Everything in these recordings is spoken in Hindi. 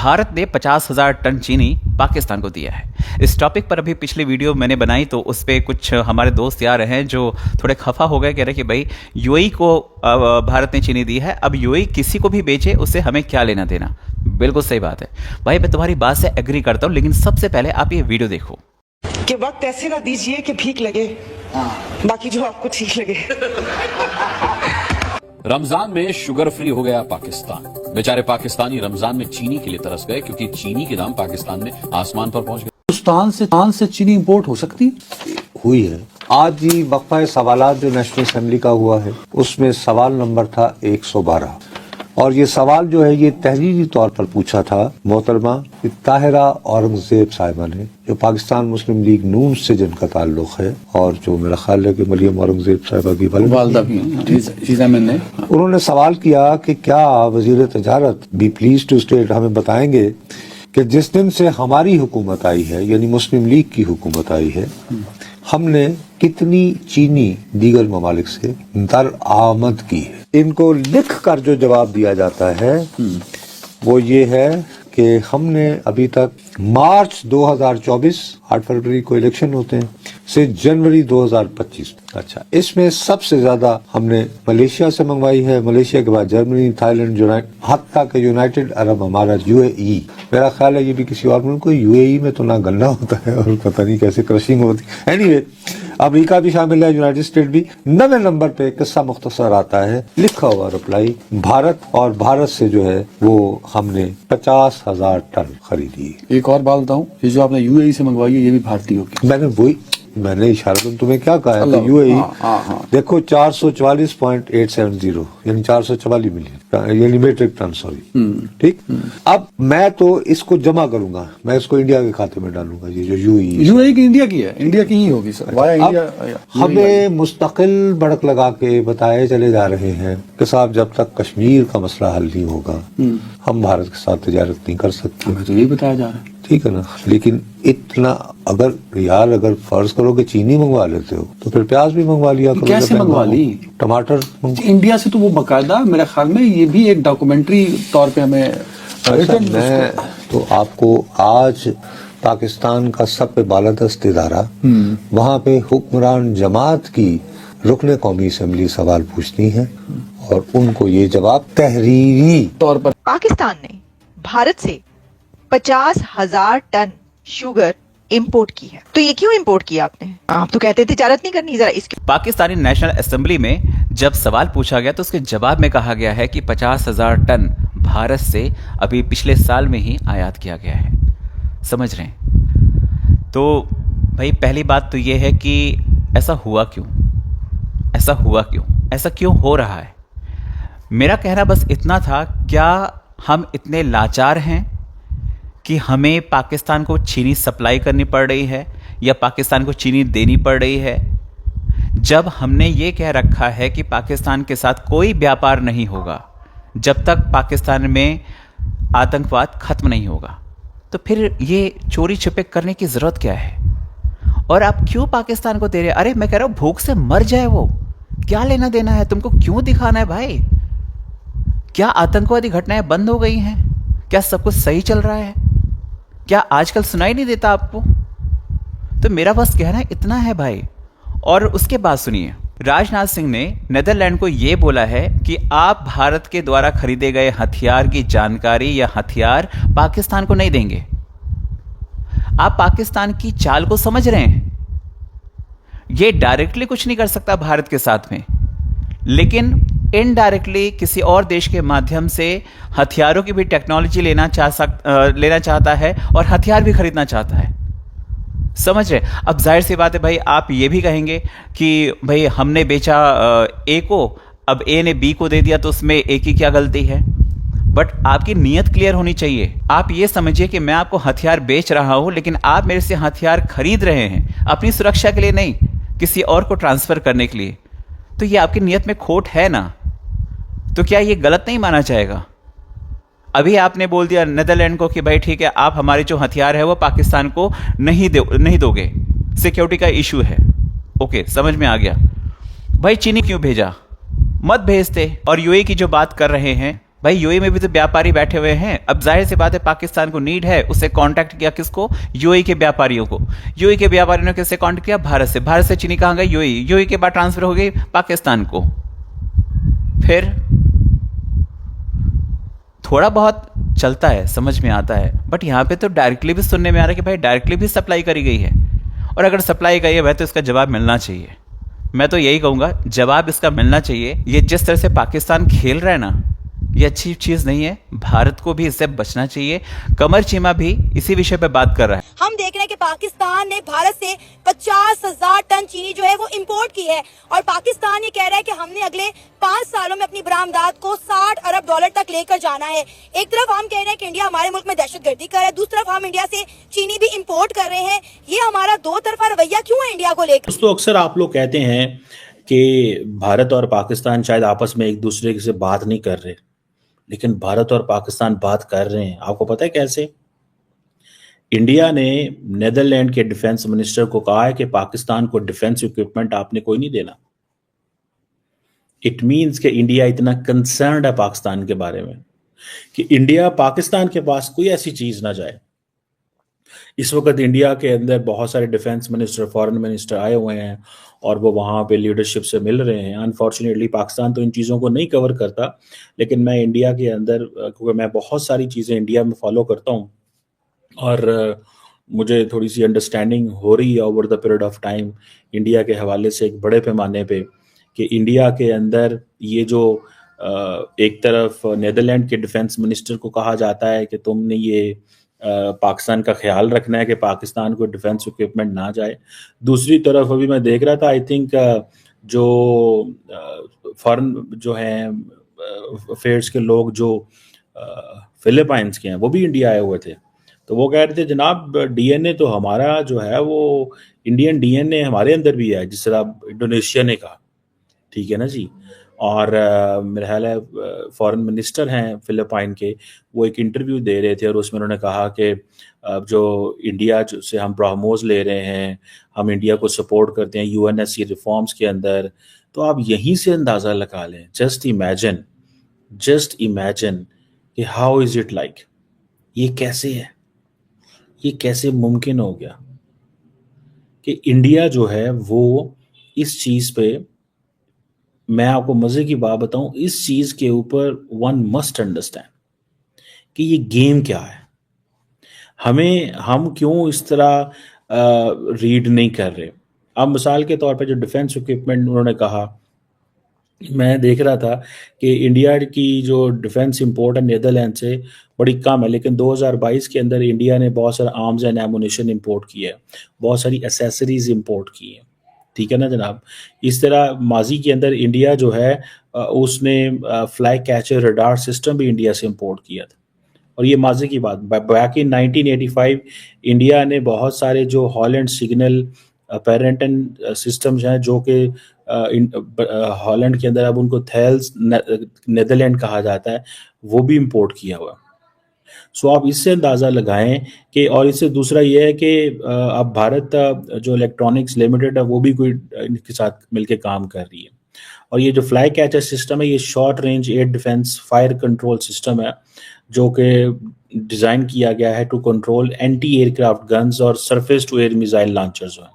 भारत ने 50,000 टन चीनी पाकिस्तान को दिया है। इस टॉपिक पर अभी पिछली वीडियो मैंने बनाई तो उस पर कुछ हमारे दोस्त यार हैं जो थोड़े खफा हो गए, कह रहे कि भाई यूएई को भारत ने चीनी दी है, अब यूएई किसी को भी बेचे उससे हमें क्या लेना देना। बिल्कुल सही बात है भाई, मैं तुम्हारी बात से एग्री करता हूँ, लेकिन सबसे पहले आप ये वीडियो देखो। कि वक्त ऐसे ना दीजिए कि भीख लगे, बाकी जो आपको ठीक लगे। रमजान में शुगर फ्री हो गया पाकिस्तान। बेचारे पाकिस्तानी रमजान में चीनी के लिए तरस गए क्योंकि चीनी के दाम पाकिस्तान में आसमान पर पहुंच गए। हिंदुस्तान से चीनी इंपोर्ट हो सकती हुई है। आज ही वक्फा सवालात जो नेशनल असेंबली का हुआ है उसमें सवाल नंबर था 112 और ये सवाल जो है ये तहरीरी तौर पर पूछा था मोहतरमा ताहिरा औरंगजेब साहिबा ने, जो पाकिस्तान मुस्लिम लीग नून से जिनका ताल्लुक है और जो मेरा ख्याल है कि मरियम औरंगजेब साहिबा की वालिदा भी हैं। उन्होंने सवाल किया कि क्या वजीर तजारत बी प्लीज टू स्टेट हमें बताएंगे कि जिस दिन से हमारी हुकूमत आई है यानी मुस्लिम लीग की हुकूमत आई है हमने कितनी चीनी दीगर ममालिक से दरआमद की है। इनको लिख कर जो जवाब दिया जाता है वो ये है कि हमने अभी तक मार्च 2024 8 फरवरी को इलेक्शन होते हैं से जनवरी 2025, अच्छा इसमें सबसे ज्यादा हमने मलेशिया से मंगवाई है, मलेशिया के बाद जर्मनी, थाईलैंड, हत्ता के यूनाइटेड अरब अमारात यूएई। मेरा ख्याल है ये भी किसी और मुल्क को, यूएई में तो ना गन्ना होता है और पता नहीं कैसे क्रशिंग होती है। एनीवे अमेरिका भी शामिल है, यूनाइटेड स्टेट भी। 9वें नंबर पे किस्सा मुख्तसर आता है, लिखा हुआ रिप्लाई भारत, और भारत से जो है वो हमने 50,000 टन खरीदी। एक और बात बताऊं, ये जो आपने यूएई से मंगवाई है ये भी भारतीय होगी। मैंने इशारा तुम्हें क्या कहा है, तो यूएई देखो 444.870 यानी 444 मिलियन यानी मीट्रिक टन, सॉरी ठीक। अब मैं तो इसको जमा करूंगा, मैं इसको इंडिया के खाते में डालूंगा। ये जो यूएई की इंडिया की है, इंडिया की ही होगी सर। हमें मुस्तकिल भड़क लगा के बताए चले जा रहे हैं कि साहब जब तक कश्मीर का मसला हल नहीं होगा हम भारत के साथ तजारत नहीं कर सकते। हमें तो यही बताया जा रहा है, ठीक है ना। लेकिन इतना अगर फर्ज करो कि चीनी मंगवा लेते हो तो फिर प्याज भी मंगवा लिया करो। कैसे मंगवा ली? टमाटर इंडिया से तो वो बकायदा मेरे ख्याल में ये भी एक डॉक्यूमेंट्री तौर पे हमें मैं तो आपको आज पाकिस्तान का सब पे बालादस्त इदारा वहाँ पे हुक्मरान जमात की रुकने कौमी असेंबली सवाल पूछती है और उनको ये जवाब तहरीरी तौर पर। पाकिस्तान ने भारत से 50,000 टन शुगर इंपोर्ट की है, तो ये क्यों इंपोर्ट किया आपने? आप तो कहते थे तिजारत नहीं करनी, जरा इसके। पाकिस्तानी नेशनल असेंबली में जब सवाल पूछा गया तो उसके जवाब में कहा गया है कि 50,000 टन भारत से अभी पिछले साल में ही आयात किया गया है। समझ रहे हैं? तो भाई पहली बात तो ये है कि ऐसा हुआ क्यों, ऐसा क्यों हो रहा है। मेरा कहना बस इतना था, क्या हम इतने लाचार हैं कि हमें पाकिस्तान को चीनी सप्लाई करनी पड़ रही है या पाकिस्तान को चीनी देनी पड़ रही है, जब हमने ये कह रखा है कि पाकिस्तान के साथ कोई व्यापार नहीं होगा जब तक पाकिस्तान में आतंकवाद खत्म नहीं होगा। तो फिर ये चोरी छिपे करने की जरूरत क्या है? और आप क्यों पाकिस्तान को दे रहे? अरे मैं कह रहा हूं भूख से मर जाए वो, क्या लेना देना है तुमको? क्यों दिखाना है भाई? क्या आतंकवादी घटनाएं बंद हो गई हैं? क्या सब कुछ सही चल रहा है? क्या आजकल सुनाई नहीं देता आपको? तो मेरा बस कहना इतना है भाई। और उसके बाद सुनिए, राजनाथ सिंह ने नीदरलैंड को यह बोला है कि आप भारत के द्वारा खरीदे गए हथियार की जानकारी या हथियार पाकिस्तान को नहीं देंगे। आप पाकिस्तान की चाल को समझ रहे हैं? यह डायरेक्टली कुछ नहीं कर सकता भारत के साथ में, लेकिन इनडायरेक्टली किसी और देश के माध्यम से हथियारों की भी टेक्नोलॉजी लेना चाहता है और हथियार भी खरीदना चाहता है। समझ रहे? अब जाहिर सी बात है भाई, आप ये भी कहेंगे कि भाई हमने बेचा ए को, अब ए ने बी को दे दिया तो उसमें ए की क्या गलती है? बट आपकी नीयत क्लियर होनी चाहिए। आप ये समझिए कि मैं आपको हथियार बेच रहा हूं, लेकिन आप मेरे से हथियार खरीद रहे हैं अपनी सुरक्षा के लिए नहीं, किसी और को ट्रांसफर करने के लिए। तो ये आपकी नीयत में खोट है ना? तो क्या ये गलत नहीं माना जाएगा? अभी आपने बोल दिया नीदरलैंड को कि भाई ठीक है, आप हमारे जो हथियार है वो पाकिस्तान को नहीं दोगे, सिक्योरिटी का इशू है। ओके, समझ में आ गया। भाई चीनी क्यों भेजा? मत भेजते। और यूएई की जो बात कर रहे हैं, भाई यूएई में भी तो व्यापारी बैठे हुए हैं। अब जाहिर सी बात है पाकिस्तान को नीड है, उससे कांटेक्ट किया किसको? यूएई के व्यापारियों को। यूएई के व्यापारियों ने किससे कांटेक्ट किया? भारत से। भारत से चीनी कहां गई? यूएई। यूएई के बाद ट्रांसफर हो गई पाकिस्तान को। फिर थोड़ा बहुत चलता है, समझ में आता है, बट यहां पे तो डायरेक्टली भी सुनने में आ रहा है कि भाई डायरेक्टली भी सप्लाई करी गई है। और अगर सप्लाई गई है वह तो इसका जवाब मिलना चाहिए। मैं तो यही कहूंगा जवाब इसका मिलना चाहिए। ये जिस तरह से पाकिस्तान खेल रहा है ना, ये अच्छी चीज नहीं है। भारत को भी इससे बचना चाहिए। कमर चीमा भी इसी विषय पे बात कर रहा है। हम देख रहे हैं कि पाकिस्तान ने भारत से 50,000 टन चीनी जो है वो इंपोर्ट की है और पाकिस्तान ये कह रहा है कि हमने अगले 5 सालों में अपनी बरामदात को $60 अरब तक लेकर जाना है। एक तरफ हम कह रहे हैं कि इंडिया हमारे मुल्क में दहशतगर्दी कर रहा है, दूसरी तरफ हम इंडिया से चीनी भी इंपोर्ट कर रहे हैं। ये हमारा दो तरफा रवैया क्यों है इंडिया को लेकर? दोस्तों, अक्सर आप लोग कहते हैं कि भारत और पाकिस्तान शायद आपस में एक दूसरे से बात नहीं कर रहे, लेकिन भारत और पाकिस्तान बात कर रहे हैं। आपको पता है कैसे? इंडिया ने नेदरलैंड के डिफेंस मिनिस्टर को कहा है कि पाकिस्तान को डिफेंस इक्विपमेंट आपने कोई नहीं देना। इट मींस कि इंडिया इतना कंसर्न्ड है पाकिस्तान के बारे में कि इंडिया पाकिस्तान के पास कोई ऐसी चीज ना जाए। इस वक्त इंडिया के अंदर बहुत सारे डिफेंस मिनिस्टर, फॉरेन मिनिस्टर आए हुए हैं और वो वहाँ पे लीडरशिप से मिल रहे हैं। अनफॉर्चुनेटली पाकिस्तान तो इन चीज़ों को नहीं कवर करता, लेकिन मैं इंडिया के अंदर, क्योंकि मैं बहुत सारी चीज़ें इंडिया में फॉलो करता हूँ और मुझे थोड़ी सी अंडरस्टैंडिंग हो रही है over the period of time India के हवाले से एक बड़े पैमाने पे, कि इंडिया के अंदर ये जो एक तरफ नेदरलैंड के डिफेंस मिनिस्टर को कहा जाता है कि तुमने ये पाकिस्तान का ख्याल रखना है कि पाकिस्तान को डिफेंस इक्विपमेंट ना जाए। दूसरी तरफ अभी मैं देख रहा था, आई थिंक जो फॉरेन जो हैं अफेयर्स के लोग जो फिलीपाइंस के हैं वो भी इंडिया आए हुए थे, तो वो कह रहे थे जनाब डीएनए तो हमारा जो है वो इंडियन डीएनए हमारे अंदर भी है, जिस तरह इंडोनेशिया ने कहा। ठीक है ना जी। और मेरा ख्याल है फॉरेन मिनिस्टर हैं फिलिपाइन के, वो एक इंटरव्यू दे रहे थे और उसमें उन्होंने कहा कि जो इंडिया से हम ब्राह्मोस ले रहे हैं, हम इंडिया को सपोर्ट करते हैं यूएनएससी रिफॉर्म्स के अंदर। तो आप यहीं से अंदाज़ा लगा लें, जस्ट इमेजिन कि हाउ इज़ इट लाइक, ये कैसे है, ये कैसे मुमकिन हो गया कि इंडिया जो है वो इस चीज़ पे, मैं आपको मजे की बात बताऊं, इस चीज के ऊपर वन मस्ट अंडरस्टैंड कि ये गेम क्या है। हम क्यों इस तरह रीड नहीं कर रहे। अब मिसाल के तौर पे जो डिफेंस इक्विपमेंट उन्होंने कहा, मैं देख रहा था कि इंडिया की जो डिफेंस इंपोर्ट है नेदरलैंड से बड़ी कम है, लेकिन 2022 के अंदर इंडिया ने बहुत सारा आर्म्स एंड एमुनिशन इंपोर्ट किया है, बहुत सारी एसेसरीज इंपोर्ट की है। ठीक है ना जनाब। इस तरह माजी के अंदर इंडिया जो है उसने फ्लाई कैचर रडार सिस्टम भी इंडिया से इंपोर्ट किया था। और ये माजी की बात, बैक इन 1985 इंडिया ने बहुत सारे जो हॉलैंड सिग्नल पेरेंटन सिस्टम्स हैं जो कि हॉलैंड के अंदर अब उनको थेल्स नेदरलैंड कहा जाता है, वो भी इंपोर्ट किया हुआ। सो आप इससे अंदाज़ा लगाएं कि, और इससे दूसरा ये है कि अब भारत जो इलेक्ट्रॉनिक्स लिमिटेड है वो भी कोई इनके साथ मिलके काम कर रही है। और ये जो फ्लाई कैचर सिस्टम है, ये short range air defence fire control system है जो कि डिज़ाइन किया गया है to control anti aircraft guns और surface to air missile launchers हैं।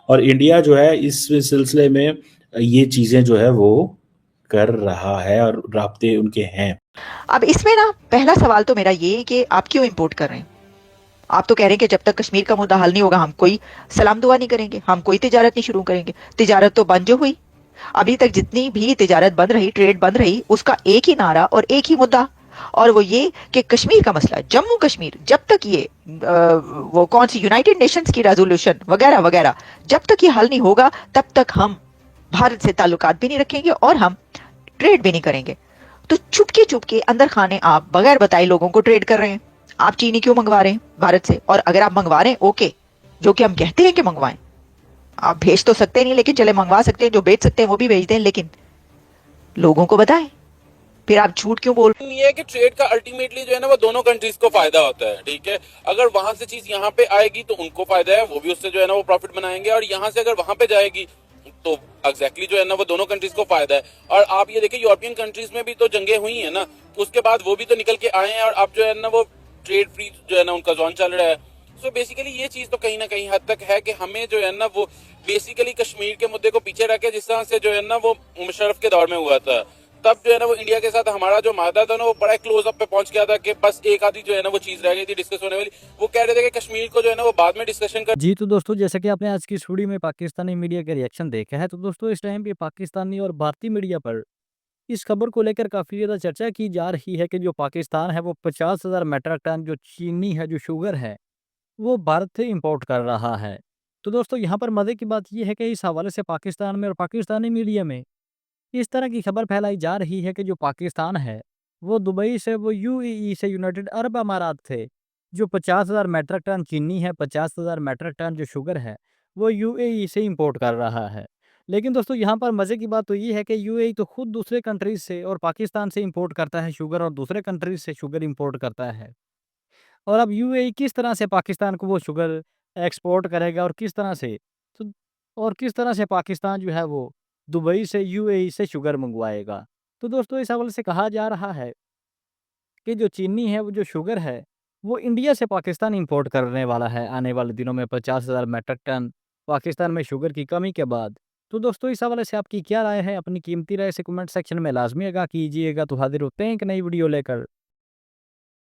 और इंडिया जो है इस सिलसिले में ये चीज़ें जो है वो कर रहा है और राब्ते उनके हैं। अब इसमें ना पहला सवाल तो मेरा ये है कि आप क्यों इंपोर्ट कर रहे हैं? आप तो कह रहे हैं कि जब तक कश्मीर का मुद्दा हल नहीं होगा हम कोई सलाम दुआ नहीं करेंगे, हम कोई तिजारत नहीं शुरू करेंगे। तिजारत तो बंद जो हुई, अभी तक जितनी भी तिजारत बंद रही, ट्रेड बंद रही, उसका एक ही नारा और एक ही मुद्दा, और वो ये कि कश्मीर का मसला, जम्मू कश्मीर, जब तक ये वो कौन सी यूनाइटेड नेशंस की रेजोल्यूशन वगैरह वगैरह जब तक ये हल नहीं होगा तब तक हम भारत से ताल्लुकात भी नहीं रखेंगे और हम ट्रेड भी नहीं करेंगे। तो चुपके अंदर खाने आप बगैर बताए लोगों को ट्रेड कर रहे हैं। आप चीनी क्यों मंगवा रहे हैं भारत से? और अगर आप मंगवा रहे हैं ओके, जो कि हम कहते हैं कि मंगवाएं, आप भेज तो सकते नहीं, लेकिन चले मंगवा सकते हैं, जो बेच सकते हैं वो भी भेज दें, लेकिन लोगों को बताएं। फिर आप झूठ क्यों बोल? ये है कि ट्रेड का अल्टीमेटली जो है ना वो दोनों कंट्रीज को फायदा होता है। ठीक है, अगर वहां से चीज यहाँ पे आएगी तो उनको फायदा है, वो भी उससे जो है ना वो प्रॉफिट बनाएंगे, और यहाँ से अगर वहां पे जाएगी तो एग्जैक्टली जो है ना वो दोनों कंट्रीज को फायदा है। और आप ये देखिए यूरोपियन कंट्रीज में भी तो जंगें हुई है ना, उसके बाद वो भी तो निकल के आए हैं और अब जो है ना वो ट्रेड फ्री जो है ना उनका जोन चल रहा है। सो बेसिकली ये चीज तो कहीं ना कहीं हद तक है कि हमें जो है ना वो बेसिकली कश्मीर के मुद्दे को पीछे रख के, जिस तरह से जो है ना वो मुशर्रफ के दौर में हुआ था, तब जो है ना वो इंडिया के साथ हमारा जो माहदा था ना वो बड़ा क्लोज अप पे पहुंच गया था कि बस एक आधी जो है ना वो चीज रह गई थी डिस्कस होने वाली। वो कह रहे थे कि कश्मीर को जो है ना वो बाद में डिस्कशन कर। जी, तो दोस्तों जैसा कि आपने आज की इस वीडियो में पाकिस्तानी मीडिया के रिएक्शन देखा है, तो दोस्तों इस टाइम पे पाकिस्तानी और भारतीय मीडिया पर इस खबर को लेकर काफ़ी ज़्यादा चर्चा की जा रही है कि जो पाकिस्तान है वो 50,000 मेट्रिक टन जो चीनी है, जो शुगर है, वो भारत से इंपोर्ट कर रहा है। तो दोस्तों यहाँ पर मज़े की बात ये है कि इस हवाले से पाकिस्तान में और पाकिस्तानी मीडिया में इस तरह की खबर फैलाई जा रही है कि जो पाकिस्तान है, वो दुबई से, वो यूएई से, यूनाइटेड अरब अमारात से जो 50,000 मेट्रिक टन चीनी है, 50,000 मेट्रिक टन जो शुगर है, वो यूएई से इंपोर्ट कर रहा है। लेकिन दोस्तों यहाँ पर मज़े की बात तो ये है कि यूएई तो खुद दूसरे कंट्रीज़ से और पाकिस्तान से इंपोर्ट करता है शुगर, और दूसरे कंट्रीज़ से शुगर इंपोर्ट करता है। और अब यूएई किस तरह से पाकिस्तान को वो शुगर एक्सपोर्ट करेगा, और किस तरह से, तो और किस तरह से पाकिस्तान जो है वो दुबई से, यूएई से शुगर मंगवाएगा। तो दोस्तों इस हवाले से कहा जा रहा है कि जो चीनी है, वो जो शुगर है, वो इंडिया से पाकिस्तान इंपोर्ट करने वाला है आने वाले दिनों में 50,000 मेट्रिक टन पाकिस्तान में शुगर की कमी के बाद। तो दोस्तों इस हवाले से आपकी क्या राय है? अपनी कीमती राय से कमेंट सेक्शन में लाज़मी आगाह कीजिएगा। तो हाज़िर होते हैं एक नई वीडियो लेकर।